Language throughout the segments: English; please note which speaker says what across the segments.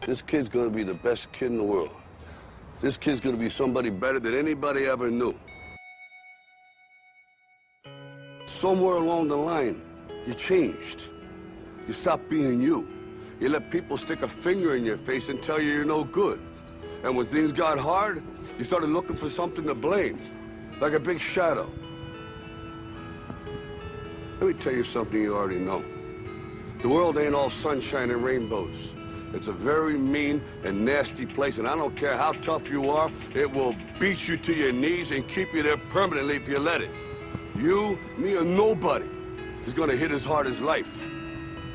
Speaker 1: This kid's gonna be the best kid in the world. This kid's gonna be somebody better than anybody ever knew. Somewhere along the line, you changed. You stopped being you. You let people stick a finger in your face and tell you you're no good. And when things got hard, you started looking for something to blame, like a big shadow. Let me tell you something you already know. The world ain't all sunshine and rainbows. It's a very mean and nasty place, and I don't care how tough you are, it will beat you to your knees and keep you there permanently if you let it. You, me, or nobody is gonna hit as hard as life.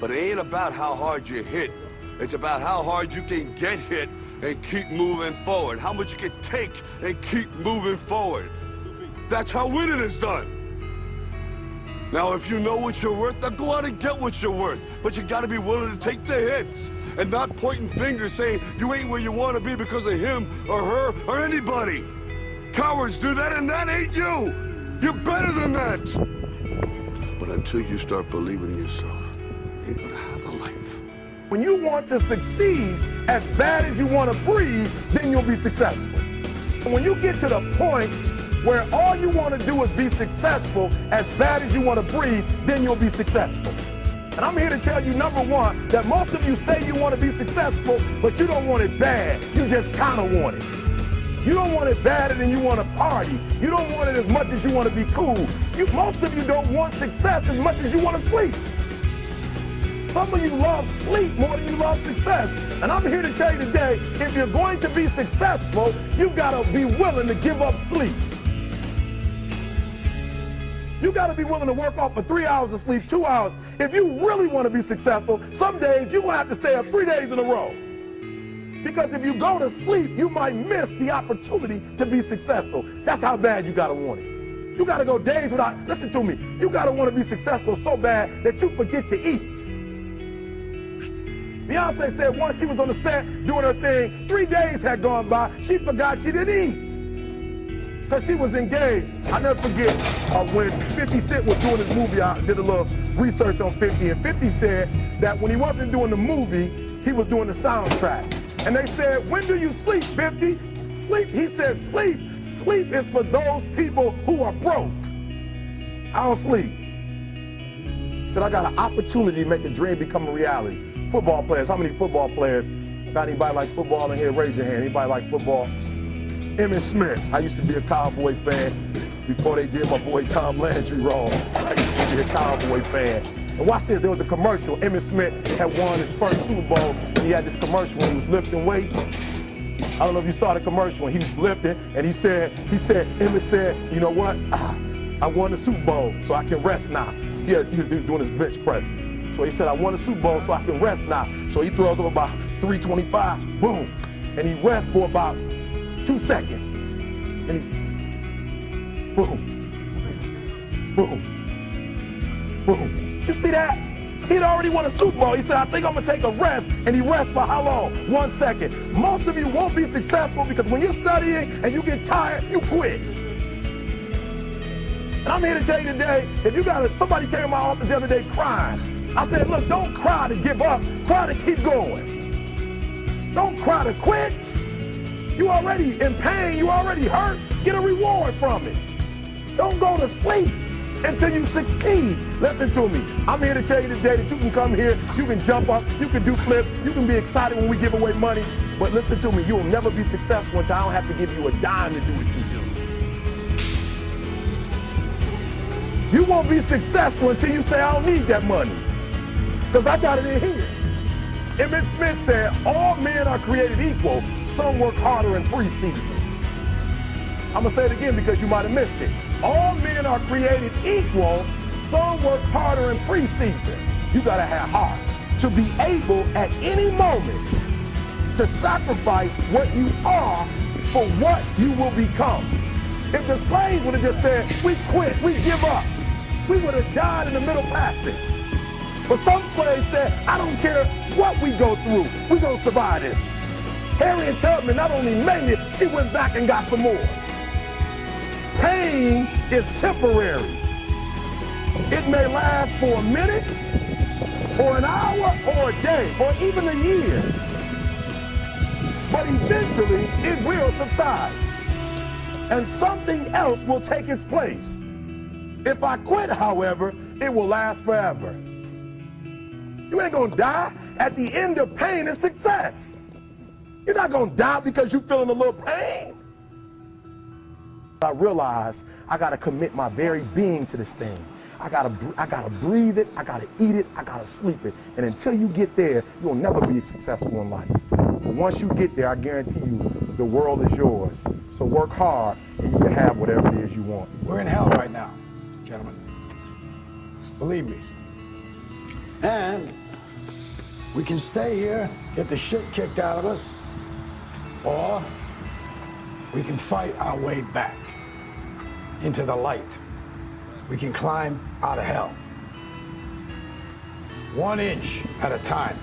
Speaker 1: But it ain't about how hard you hit. It's about how hard you can get hit and keep moving forward. How much you can take and keep moving forward. That's how winning is done. Now, if you know what you're worth, now go out and get what you're worth. But you gotta be willing to take the hits and not pointing fingers saying you ain't where you wanna be because of him or her or anybody. Cowards do that, and that ain't you. You're better than that. But until you start believing in yourself, you're gonna have a life.
Speaker 2: When you want to succeed as bad as you want to breathe, then you'll be successful. And when you get to the point where all you want to do is be successful as bad as you want to breathe, then you'll be successful. And I'm here to tell you, number one, that most of you say you want to be successful, but you don't want it bad. You just kind of want it. You don't want it badder than you want to party. You don't want it as much as you want to be cool. Most of you don't want success as much as you want to sleep. Some of you love sleep more than you love success. And I'm here to tell you today, if you're going to be successful, you've got to be willing to give up sleep. You got to be willing to work off for 3 hours of sleep, 2 hours. If you really want to be successful, some days you're going to have to stay up 3 days in a row. Because if you go to sleep, you might miss the opportunity to be successful. That's how bad you got to want it. You got to go days without, listen to me, you got to want to be successful so bad that you forget to eat. Beyonce said once she was on the set doing her thing, 3 days had gone by, she forgot she didn't eat because she was engaged. I never forget when 50 Cent was doing his movie, I did a little research on 50, and 50 said that when he wasn't doing the movie, he was doing the soundtrack. And they said, when do you sleep, 50? Sleep, he said, sleep. Sleep is for those people who are broke. I don't sleep. He said, I got an opportunity to make a dream become a reality. Football players, how many football players? Got anybody like football in here? Raise your hand. Anybody like football? Emmitt Smith. I used to be a Cowboy fan before they did my boy Tom Landry wrong. I used to be a Cowboy fan. And watch this, there was a commercial. Emmitt Smith had won his first Super Bowl. He had this commercial when he was lifting weights. I don't know if you saw the commercial when he was lifting, and Emmitt said, you know what? I won the Super Bowl, so I can rest now. He was doing his bench press. So he said, I won the Super Bowl, so I can rest now. So he throws up about 325, boom. And he rests for about 2 seconds. And he's boom, boom, boom. Did you see that? He'd already won a Super Bowl. He said, I think I'm gonna take a rest, and he rests for how long? 1 second. Most of you won't be successful because when you're studying and you get tired, you quit. And I'm here to tell you today, if you got somebody came to my office the other day crying. I said, look, don't cry to give up, cry to keep going. Don't cry to quit. You already in pain, you already hurt, get a reward from it. Don't go to sleep until you succeed. Listen to me. I'm here to tell you today that you can come here, you can jump up, you can do flips, you can be excited when we give away money. But listen to me, you will never be successful until I don't have to give you a dime to do what you do. You won't be successful until you say, I don't need that money, because I got it in here. Emmitt Smith said, all men are created equal. Some work harder in preseason. I'm going to say it again because you might have missed it. All men are created equal. Some work harder in preseason. You got to have heart to be able at any moment to sacrifice what you are for what you will become. If the slaves would have just said, we quit, we give up, we would have died in the Middle Passage. But some slaves said, I don't care what we go through, we're going to survive this. Harriet Tubman not only made it, she went back and got some more. Pain is temporary. It may last for a minute, or an hour, or a day, or even a year. eventually it will subside. And something else will take its place. If I quit, however, it will last forever. You ain't gonna die. At the end of pain is success. You're not gonna die because you're feeling a little pain. I realized I gotta commit my very being to this thing. I gotta breathe it, I gotta eat it, I gotta sleep it. And until you get there, you'll never be successful in life. But once you get there, I guarantee you, the world is yours. So work hard and you can have whatever it is you want.
Speaker 3: We're in hell right now, gentlemen. Believe me. And we can stay here, get the shit kicked out of us, or we can fight our way back into the light. We can climb out of hell. 1 inch at a time.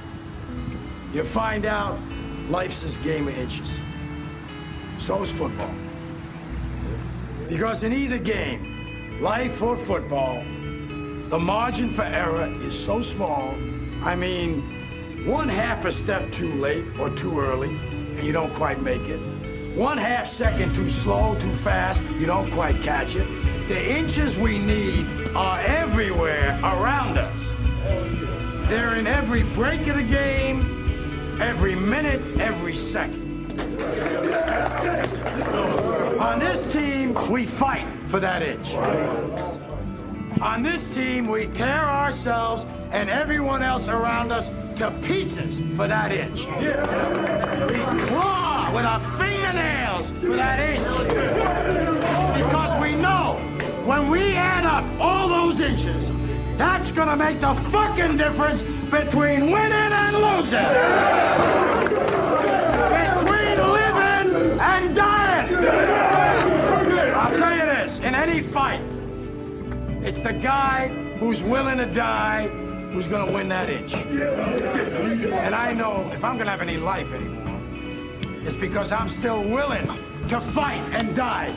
Speaker 3: You find out life's this game of inches. So is football. Because in either game, life or football, the margin for error is so small. I mean, 1/2 a step too late or too early, and you don't quite make it. 1/2 second too slow, too fast, you don't quite catch it. The inches we need are everywhere around us. They're in every break of the game, every minute, every second. On this team, we fight for that inch. On this team, we tear ourselves and everyone else around us to pieces for that inch. We claw with our fingernails for that inch. Because we know when we add up all those inches, that's gonna make the fucking difference between winning and losing. Between living and dying. I'll tell you this, in any fight, it's the guy who's willing to die who's gonna win that inch. And I know if I'm gonna have any life anymore, it's because I'm still willing to fight and die.